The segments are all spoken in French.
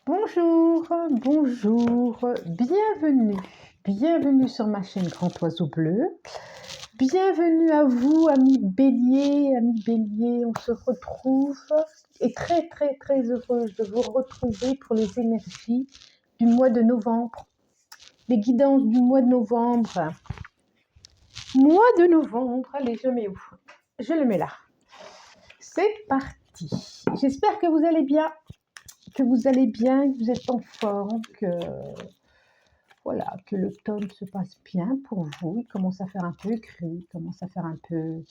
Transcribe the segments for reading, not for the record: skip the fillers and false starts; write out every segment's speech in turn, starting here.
Bonjour, bonjour, bienvenue sur ma chaîne Grand Oiseau Bleu. Bienvenue à vous, amis béliers, on se retrouve et très heureuse de vous retrouver pour les énergies du mois de novembre, les guidances du mois de novembre. Allez, je mets où? Je le mets là. C'est parti. J'espère que vous allez bien. Que vous êtes en forme, que l'automne se passe bien pour vous. Il commence à faire un peu gris, il commence à faire un peu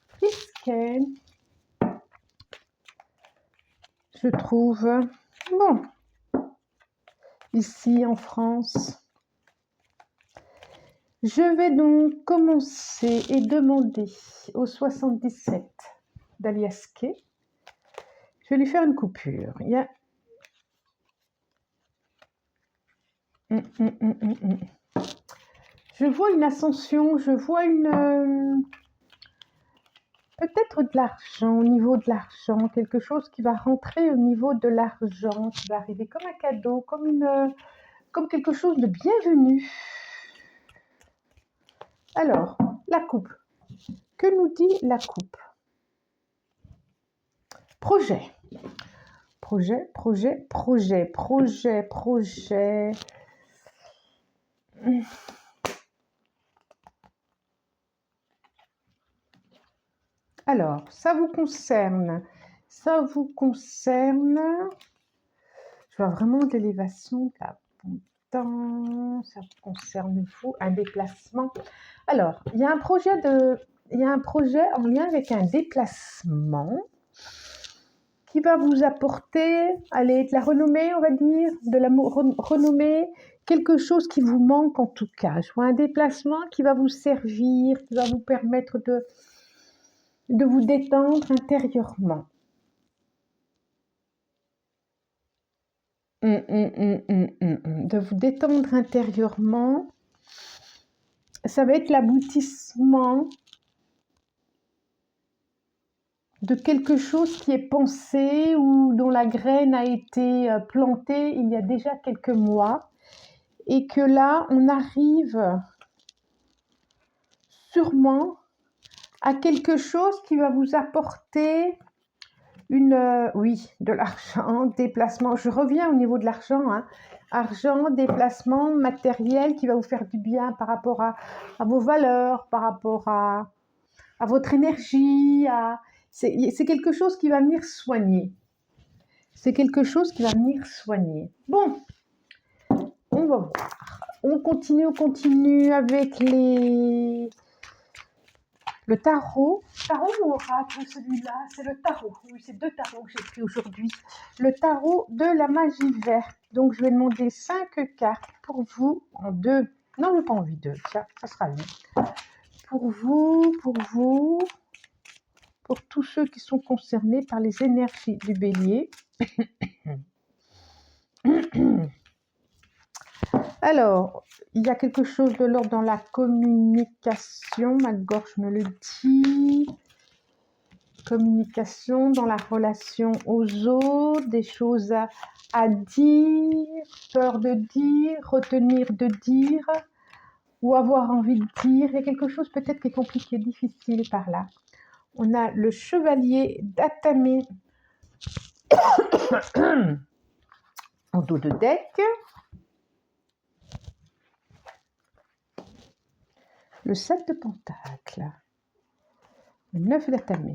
frisquet. Je trouve, bon, ici en France. Je vais donc commencer et demander au 77 d'Alias Kay. Je vais lui faire une coupure. Il y a Je vois une ascension, je vois peut-être de l'argent, au niveau de l'argent, quelque chose qui va rentrer au niveau de l'argent, qui va arriver comme un cadeau, comme quelque chose de bienvenu. Alors, la coupe. Que nous dit la coupe? Projet. Alors, ça vous concerne. Je vois vraiment de l'élévation, ça vous concerne vous, un déplacement. Alors, il y a un projet en lien avec un déplacement qui va vous apporter, de la renommée, on va dire, de la renommée, quelque chose qui vous manque en tout cas. Je vois un déplacement qui va vous servir, qui va vous permettre de vous détendre intérieurement. De vous détendre intérieurement. Ça va être l'aboutissement de quelque chose qui est pensé ou dont la graine a été plantée il y a déjà quelques mois et que là, on arrive sûrement à quelque chose qui va vous apporter de l'argent, déplacement. Je reviens au niveau de l'argent, hein. Argent, déplacement, matériel qui va vous faire du bien par rapport à vos valeurs, par rapport à votre énergie. C'est quelque chose qui va venir soigner. Bon, on va voir. On continue avec le tarot. Tarot ou oracle, celui-là? C'est le tarot. Oui, c'est 2 tarots que j'ai pris aujourd'hui. Le tarot de la magie verte. Donc, je vais demander 5 cartes pour vous en 2. Non, je n'ai pas envie de. Tiens, ça sera lui. Pour vous, pour tous ceux qui sont concernés par les énergies du bélier. Alors, il y a quelque chose de l'ordre dans la communication, ma gorge me le dit. Communication dans la relation aux autres, des choses à dire, peur de dire, retenir de dire, ou avoir envie de dire. Il y a quelque chose peut-être qui est compliqué, difficile par là. On a le chevalier d'Atamé en dos de deck. Le 7 de Pentacle. Le 9 d'Atamé.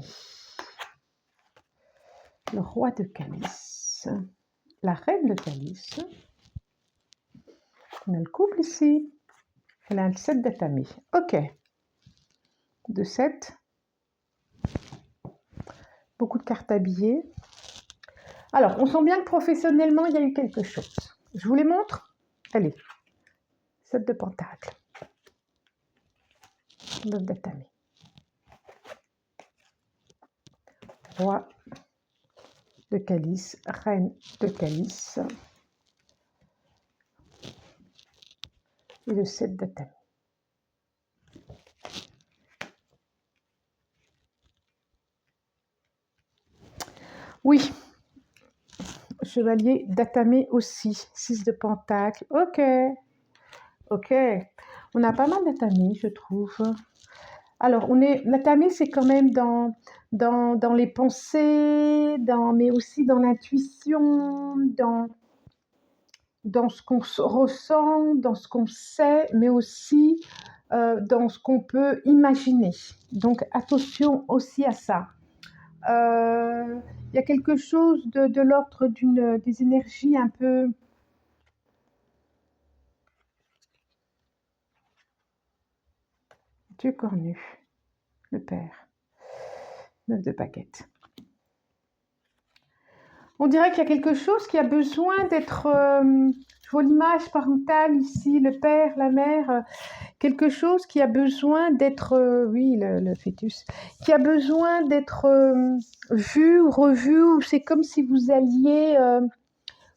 Le roi de Calice. La reine de Calice. On a le couple ici. Elle a le 7 d'Atamé. Ok. De 7. Beaucoup de cartes habillées. Alors, on sent bien que professionnellement, il y a eu quelque chose. Je vous les montre. Allez. 7 de Pentacle. 9 d'Atamé. Roi de Calice. Reine de Calice. Et le 7 d'Atamé. Oui. chevalier d'atamé aussi. 6 de pentacle. Ok. Ok. On a pas mal d'atamé, je trouve. Alors, l'atamé, c'est quand même dans les pensées, mais aussi dans l'intuition, dans ce qu'on ressent, dans ce qu'on sait, mais aussi dans ce qu'on peut imaginer. Donc, attention aussi à ça. Il y a quelque chose de l'ordre des énergies un peu... Dieu cornu, le père. 9 de paquettes. On dirait qu'il y a quelque chose qui a besoin d'être... je vois l'image parentale ici, le père, la mère, quelque chose qui a besoin d'être... oui, le fœtus. Qui a besoin d'être vu ou revu, ou c'est comme si vous alliez...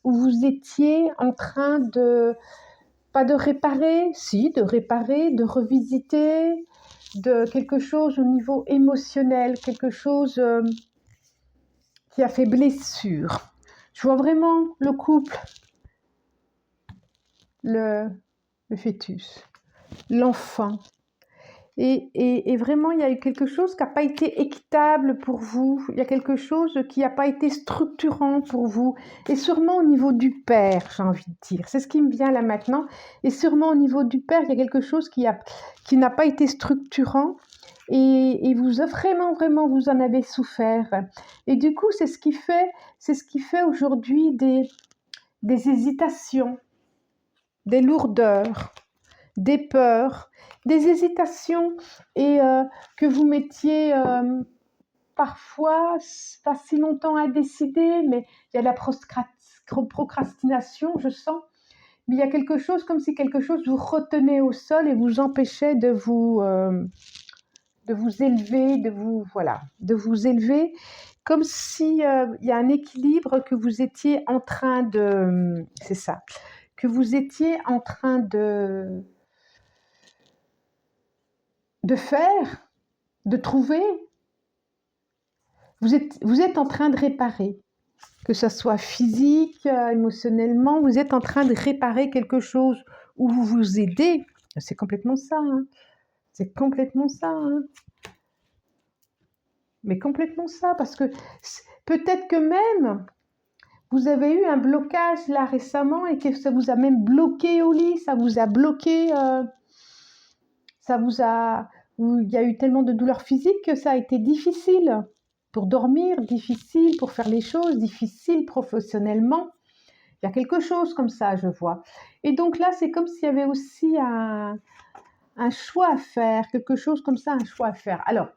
où vous étiez en train de... Pas de réparer, si, de réparer, de revisiter, de quelque chose au niveau émotionnel, quelque chose qui a fait blessure. Je vois vraiment le couple, le fœtus, l'enfant. Et vraiment, il y a eu quelque chose qui n'a pas été équitable pour vous. Il y a quelque chose qui n'a pas été structurant pour vous. Et sûrement au niveau du père, j'ai envie de dire. C'est ce qui me vient là maintenant. Et sûrement au niveau du père, il y a quelque chose qui n'a pas été structurant. Et vous, vraiment, vous en avez souffert. Et du coup, c'est ce qui fait aujourd'hui des hésitations, des lourdeurs, des peurs, des hésitations, et que vous mettiez parfois pas si longtemps à décider, mais il y a la procrastination, je sens, mais il y a quelque chose, comme si quelque chose vous retenait au sol et vous empêchait de vous élever, de vous élever, comme si il y a un équilibre que vous étiez en train de, c'est ça, que vous étiez en train de faire, de trouver. Vous êtes en train de réparer, que ce soit physique, émotionnellement, vous êtes en train de réparer quelque chose où vous vous aidez. C'est complètement ça, hein. C'est complètement ça, hein. Mais complètement ça, parce que peut-être que même vous avez eu un blocage là récemment et que ça vous a même bloqué au lit, ça vous a bloqué, il y a eu tellement de douleurs physiques que ça a été difficile pour dormir, difficile pour faire les choses, difficile professionnellement. Il y a quelque chose comme ça, je vois. Et donc là, c'est comme s'il y avait aussi un choix à faire, quelque chose comme ça, un choix à faire. Alors,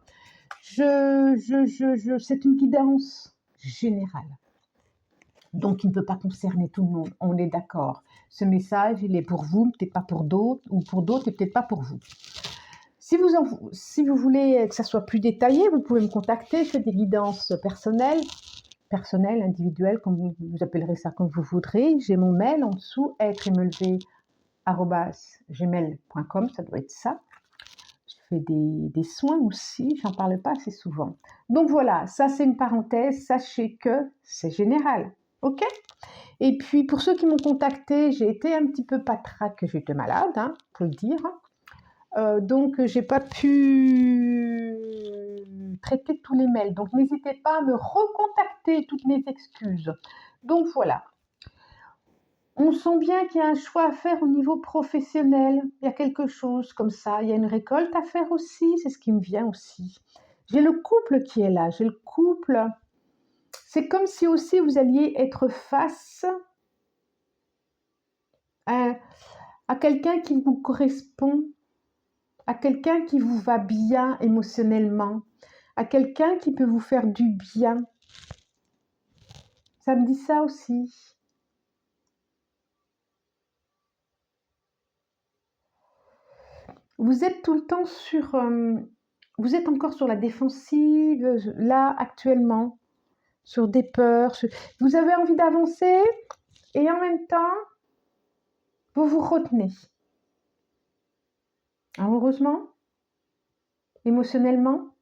c'est une guidance générale, donc il ne peut pas concerner tout le monde, on est d'accord. Ce message, il est pour vous, peut-être pas pour d'autres, ou pour d'autres et peut-être pas pour vous. Si vous voulez que ça soit plus détaillé, vous pouvez me contacter, je fais des guidances personnelles, individuelles, comme vous appellerez ça comme vous voudrez. J'ai mon mail en dessous, êtreélevé@gmail.com, ça doit être ça. Je fais des soins aussi, j'en parle pas assez souvent. Donc voilà, ça c'est une parenthèse, sachez que c'est général, ok? Et puis pour ceux qui m'ont contacté, j'ai été un petit peu patraque, j'étais malade, hein, faut le dire. Donc j'ai pas pu traiter tous les mails. Donc n'hésitez pas à me recontacter, toutes mes excuses. Donc voilà. On sent bien qu'il y a un choix à faire au niveau professionnel. Il y a quelque chose comme ça. Il y a une récolte à faire aussi. C'est ce qui me vient aussi. J'ai le couple qui est là. J'ai le couple. C'est comme si aussi vous alliez être face à quelqu'un qui vous correspond, à quelqu'un qui vous va bien émotionnellement, à quelqu'un qui peut vous faire du bien. Ça me dit ça aussi. Vous êtes tout le temps vous êtes encore sur la défensive, là, actuellement, sur des peurs. Vous avez envie d'avancer et en même temps, vous vous retenez. Amoureusement, émotionnellement.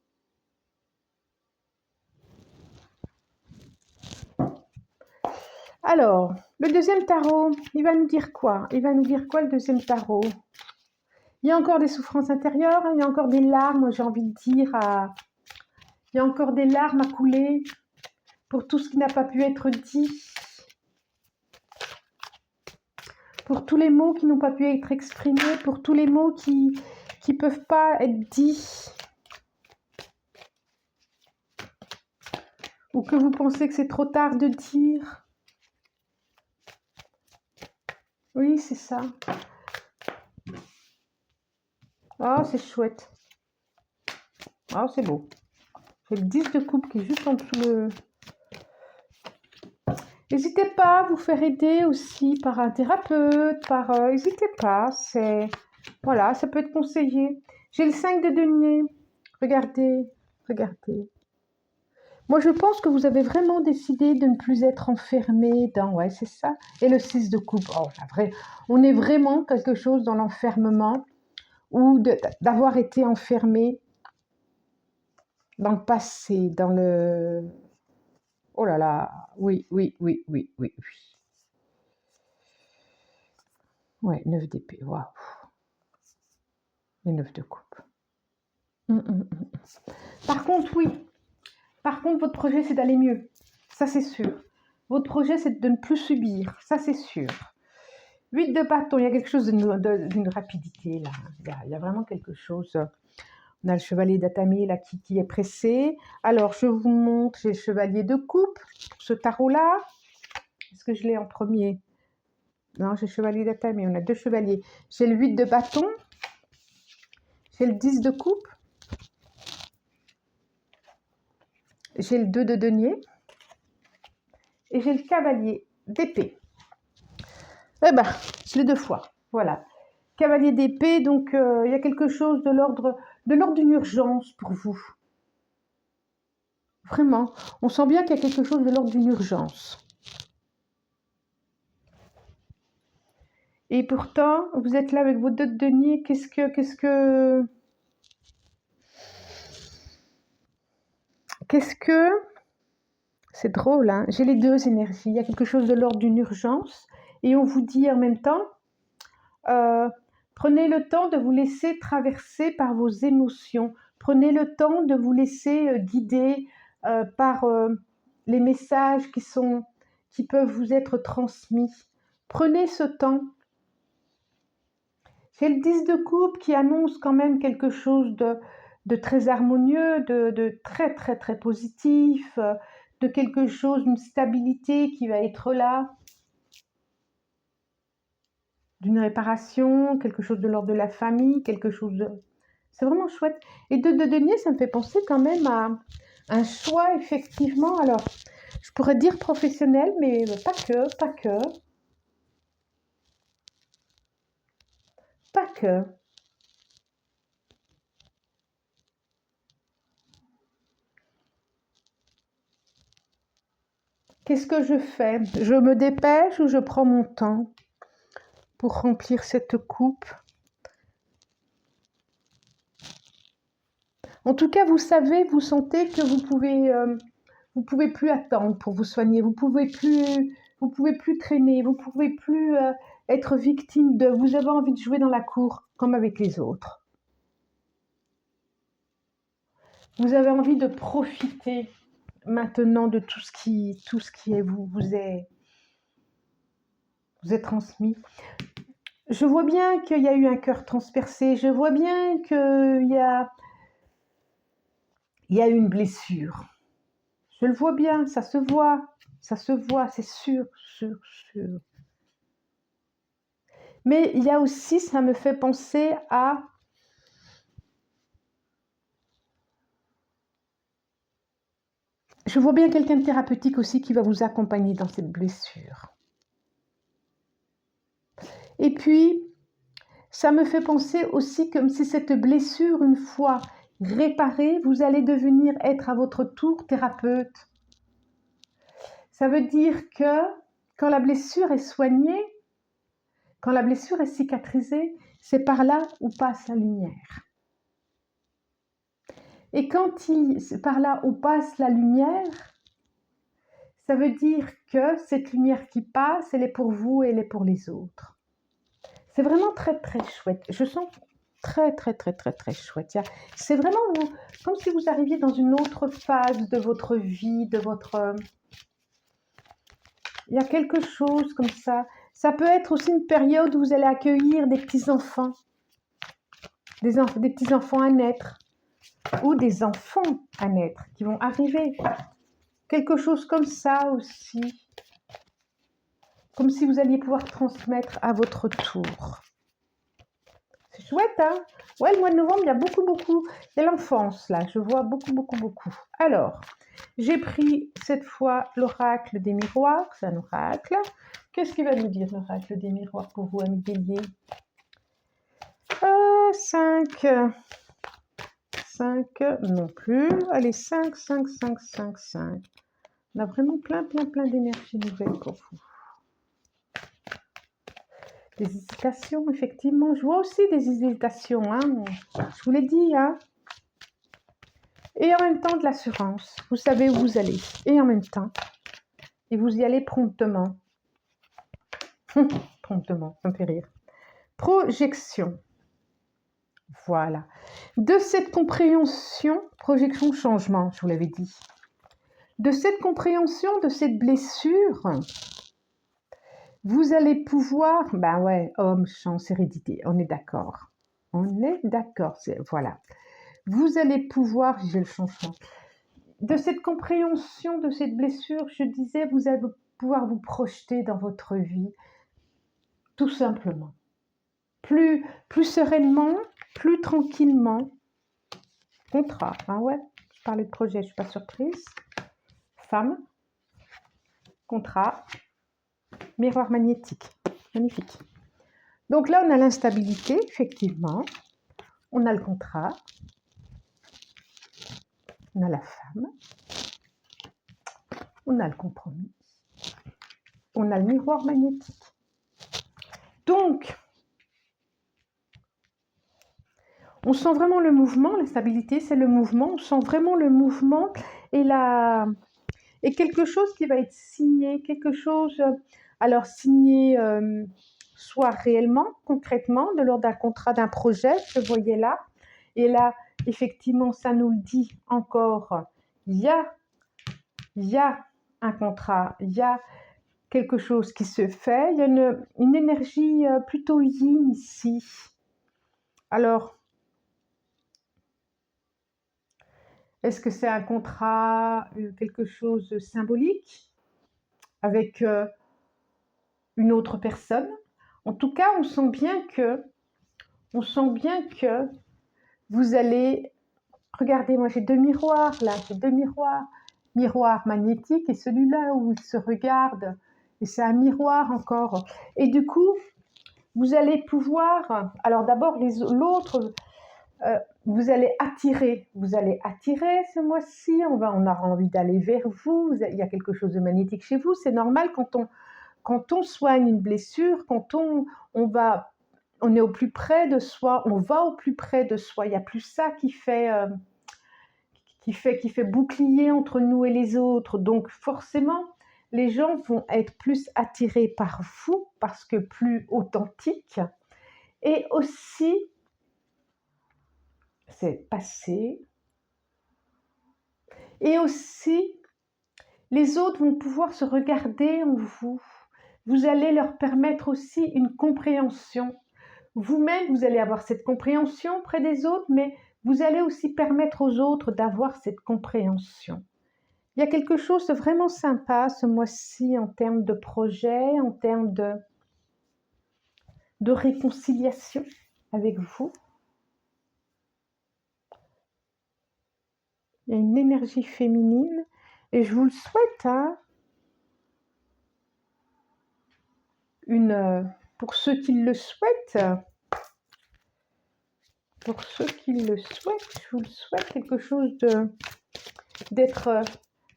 Alors, le deuxième tarot, il va nous dire quoi? Il va nous dire quoi le deuxième tarot? Il y a encore des souffrances intérieures, hein, il y a encore des larmes, j'ai envie de dire. Il y a encore des larmes à couler pour tout ce qui n'a pas pu être dit, pour tous les mots qui n'ont pas pu être exprimés, pour tous les mots qui ne peuvent pas être dits, ou que vous pensez que c'est trop tard de dire. Oui, c'est ça. Oh, c'est chouette. Oh, c'est beau. J'ai le 10 de coupe qui est juste en dessous le... N'hésitez pas à vous faire aider aussi par un thérapeute, n'hésitez pas, voilà, ça peut être conseillé. J'ai le 5 de denier. Regardez, regardez. Moi, je pense que vous avez vraiment décidé de ne plus être enfermé dans... Ouais, c'est ça. Et le 6 de coupe. Oh, la vraie. On est vraiment quelque chose dans l'enfermement ou d'avoir été enfermé dans le passé, dans le... Oh là là, oui, oui, oui, oui, oui, oui. Ouais, 9 d'épée, waouh. Et 9 de coupe. Par contre, oui. Par contre, votre projet, c'est d'aller mieux. Ça, c'est sûr. Votre projet, c'est de ne plus subir. Ça, c'est sûr. 8 de bâton, il y a quelque chose d'une rapidité, là. Il y a vraiment quelque chose. On a le chevalier d'Atami, là, qui est pressé. Alors, je vous montre, j'ai le chevalier de coupe, ce tarot-là. Est-ce que je l'ai en premier? Non, j'ai le chevalier d'Atami, on a 2 chevaliers. J'ai le 8 de bâton. J'ai le 10 de coupe. J'ai le 2 de denier. Et j'ai le cavalier d'épée. Eh ben, je l'ai 2 fois. Voilà. Cavalier d'épée, donc il y a quelque chose de l'ordre d'une urgence pour vous. Vraiment. On sent bien qu'il y a quelque chose de l'ordre d'une urgence. Et pourtant, vous êtes là avec vos 2 de denier. Qu'est-ce que... C'est drôle, hein. J'ai les 2 énergies. Il y a quelque chose de l'ordre d'une urgence. Et on vous dit en même temps, prenez le temps de vous laisser traverser par vos émotions. Prenez le temps de vous laisser guider par les messages qui peuvent vous être transmis. Prenez ce temps. J'ai le 10 de coupe qui annonce quand même quelque chose de très harmonieux, de très, très, très positif, de quelque chose, une stabilité qui va être là, d'une réparation, quelque chose de l'ordre de la famille, quelque chose de... C'est vraiment chouette. Et 2 de denier, ça me fait penser quand même à un choix, effectivement. Alors, je pourrais dire professionnel, mais pas que, pas que. Pas que. Qu'est-ce que je fais? Je me dépêche ou je prends mon temps pour remplir cette coupe? En tout cas, vous savez, vous sentez que vous pouvez plus attendre pour vous soigner. Vous pouvez plus traîner. Vous pouvez plus être victime de. Vous avez envie de jouer dans la cour comme avec les autres. Vous avez envie de profiter maintenant de tout ce qui vous est transmis. Je vois bien qu'il y a eu un cœur transpercé. Je vois bien qu'il y a eu une blessure. Je le vois bien, ça se voit, c'est sûr, sûr, sûr. Mais il y a aussi, ça me fait penser à... Je vois bien quelqu'un de thérapeutique aussi qui va vous accompagner dans cette blessure. Et puis, ça me fait penser aussi comme si cette blessure, une fois réparée, vous allez devenir être à votre tour thérapeute. Ça veut dire que quand la blessure est soignée, quand la blessure est cicatrisée, c'est par là où passe la lumière. Et quand c'est par là où passe la lumière, Ça veut dire que cette lumière qui passe, elle est pour vous et elle est pour les autres. C'est vraiment très, très chouette. Je sens très, très, très, très, très chouette. C'est vraiment comme si vous arriviez dans une autre phase de votre vie, de votre... Il y a quelque chose comme ça. Ça peut être aussi une période où vous allez accueillir des petits-enfants, des petits-enfants à naître, ou des enfants à naître qui vont arriver. Quelque chose comme ça aussi. Comme si vous alliez pouvoir transmettre à votre tour. C'est chouette, hein? Ouais, le mois de novembre, il y a beaucoup. Il y a l'enfance, là. Je vois beaucoup. Alors, j'ai pris cette fois l'oracle des miroirs. C'est un oracle. Qu'est-ce qu'il va nous dire, l'oracle des miroirs, pour vous, amis béliers? 5. 5 non plus. Allez, 5. On a vraiment plein d'énergie nouvelle pour vous. Des hésitations, effectivement. Je vois aussi des hésitations, hein. Je vous l'ai dit, hein. Et en même temps, de l'assurance. Vous savez où vous allez. Et en même temps. Et vous y allez promptement. Promptement, ça me fait rire. Projection. Voilà. De cette compréhension, projection, changement, je vous l'avais dit. De cette compréhension, de cette blessure, vous allez pouvoir, ben ouais, homme, chance, hérédité, on est d'accord. Voilà. Vous allez pouvoir, j'ai le changement. De cette compréhension, de cette blessure, je disais, vous allez pouvoir vous projeter dans votre vie, tout simplement. Plus sereinement, plus tranquillement. Contrat, ah ouais, je parlais de projet, je ne suis pas surprise. Femme, contrat, miroir magnétique, magnifique. Donc là, on a l'instabilité, effectivement. On a le contrat. On a la femme. On a le compromis. On a le miroir magnétique. Donc, on sent vraiment le mouvement. La stabilité, c'est le mouvement. On sent vraiment le mouvement et quelque chose qui va être signé, quelque chose, alors signé soit réellement, concrètement, de l'ordre d'un contrat, d'un projet, je voyais là. Et là, effectivement, ça nous le dit encore, il y a un contrat, il y a quelque chose qui se fait, il y a une énergie plutôt yin ici. Alors, est-ce que c'est un contrat, quelque chose de symbolique avec une autre personne? En tout cas, on sent bien que vous allez... Regardez, moi j'ai 2 miroirs là, j'ai 2 miroirs. Miroir magnétique et celui-là où ils se regardent. Et c'est un miroir encore. Et du coup, vous allez pouvoir... Alors d'abord, l'autre, vous allez attirer. Vous allez attirer ce mois-ci. On aura envie d'aller vers vous. Il y a quelque chose de magnétique chez vous. C'est normal quand on soigne une blessure, quand on est au plus près de soi, on va au plus près de soi. Il n'y a plus ça qui fait bouclier entre nous et les autres. Donc forcément, les gens vont être plus attirés par vous parce que plus authentique. Et aussi, c'est passé. Et aussi, les autres vont pouvoir se regarder en vous. Vous allez leur permettre aussi une compréhension. Vous-même, vous allez avoir cette compréhension près des autres, mais vous allez aussi permettre aux autres d'avoir cette compréhension. Il y a quelque chose de vraiment sympa ce mois-ci en termes de projet, en termes de réconciliation avec vous. Il y a une énergie féminine et je vous le souhaite, hein, pour ceux qui le souhaitent, je vous le souhaite quelque chose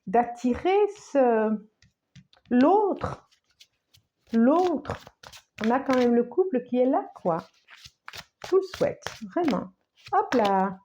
d'attirer l'autre. On a quand même le couple qui est là, quoi. Je vous le souhaite, vraiment. Hop là.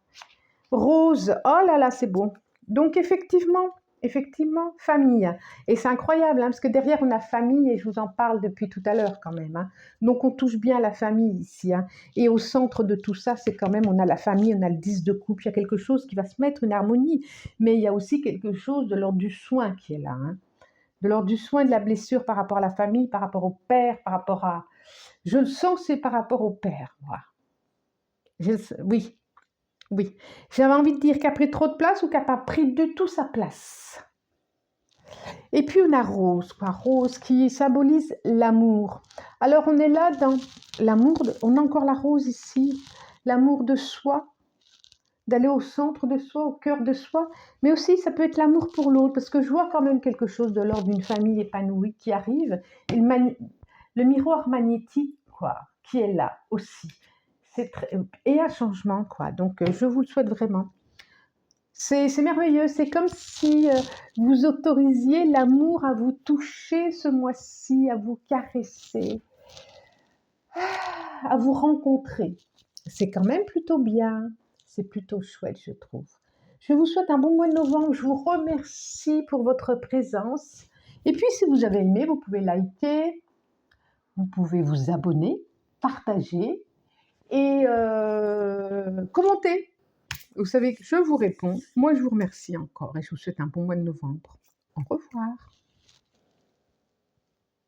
Rose, oh là là, c'est beau. Donc effectivement, effectivement, famille. Et c'est incroyable, hein, parce que derrière, on a famille, et je vous en parle depuis tout à l'heure quand même, hein. Donc, on touche bien la famille ici, hein. Et au centre de tout ça, c'est quand même, on a la famille, on a le 10 de coupe, il y a quelque chose qui va se mettre, une harmonie. Mais il y a aussi quelque chose de l'ordre du soin qui est là, hein. De l'ordre du soin, de la blessure par rapport à la famille, par rapport au père, par rapport à... Je le sens, c'est par rapport au père, moi. Oui, oui. J'avais envie de dire qu'il a pris trop de place ou qu'il n'a pas pris du tout sa place. Et puis on a Rose, quoi. Rose qui symbolise l'amour. Alors on est là dans l'amour, on a encore la rose ici, l'amour de soi, d'aller au centre de soi, au cœur de soi, mais aussi ça peut être l'amour pour l'autre, parce que je vois quand même quelque chose de l'ordre d'une famille épanouie qui arrive, et le miroir magnétique, quoi, qui est là aussi. Et un changement, quoi. Donc je vous le souhaite vraiment. C'est merveilleux, c'est comme si vous autorisiez l'amour à vous toucher ce mois-ci, à vous caresser, à vous rencontrer. C'est quand même plutôt bien, c'est plutôt chouette, je trouve. Je vous souhaite un bon mois de novembre, je vous remercie pour votre présence. Et puis si vous avez aimé, vous pouvez liker, vous pouvez vous abonner, partager et commenter. Vous savez que je vous réponds. Moi, je vous remercie encore et je vous souhaite un bon mois de novembre. Au revoir.